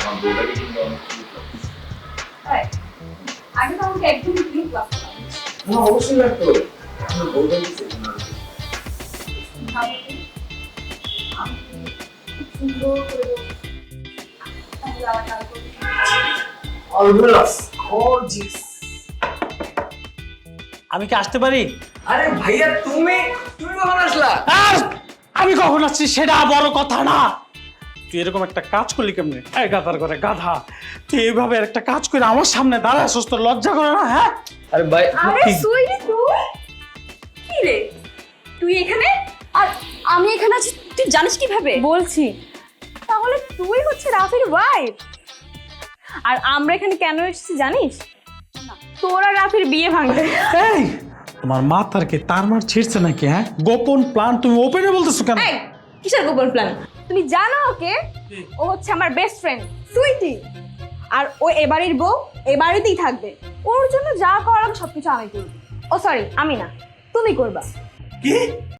আমার বউটাকে কিন্তু অনেক আগে তো আমাকে একদম ক্লিন ক্লাস না অবশ্যই রাখতে হবে আমার বউটা দিচ্ছে সুন্দর করে অলওয়েজ গর্জিয়াস। আমি কি আসতে পারি? আরে ভাইয়া তুমি তুমি কখন আসলা? আর আমি কখন আসছি সেটা বড় কথা না। তুই এরকম একটা কাজ করলি কেমনে? এই গাধার ঘরে গাধা, তুই এইভাবে একটা কাজ করে আমার সামনে দাঁড়াছিস, তোর লজ্জা করে না? হ্যাঁ আরে ভাই আরে সুইটি তুই কি রে তুই এখানে আর আমি এখানে আছি তুই জানিস কিভাবে? বলছি তাহলে তুই হচ্ছে রাফির ওয়াইফ আর আমরা এখানে কেন এসেছি জানিস? তোরা রাফির বিয়ে ভাঙতে। এই তোমার মাথার কি তার মার ছিড়ছে নাকি? হ্যাঁ গোপন প্ল্যান তুমি ওপেনে বলতেছো কেন? এই কিসের গোপন প্ল্যান? তুমি জানো ওকে? ও হচ্ছে আমার বেস্ট ফ্রেন্ড সুইটি আর ও এবাড়ির বউ এবাড়িতেই থাকবে। ওর জন্য যা করার সবকিছু আমি করব। ও সরি আমি না তুমি করবা। কি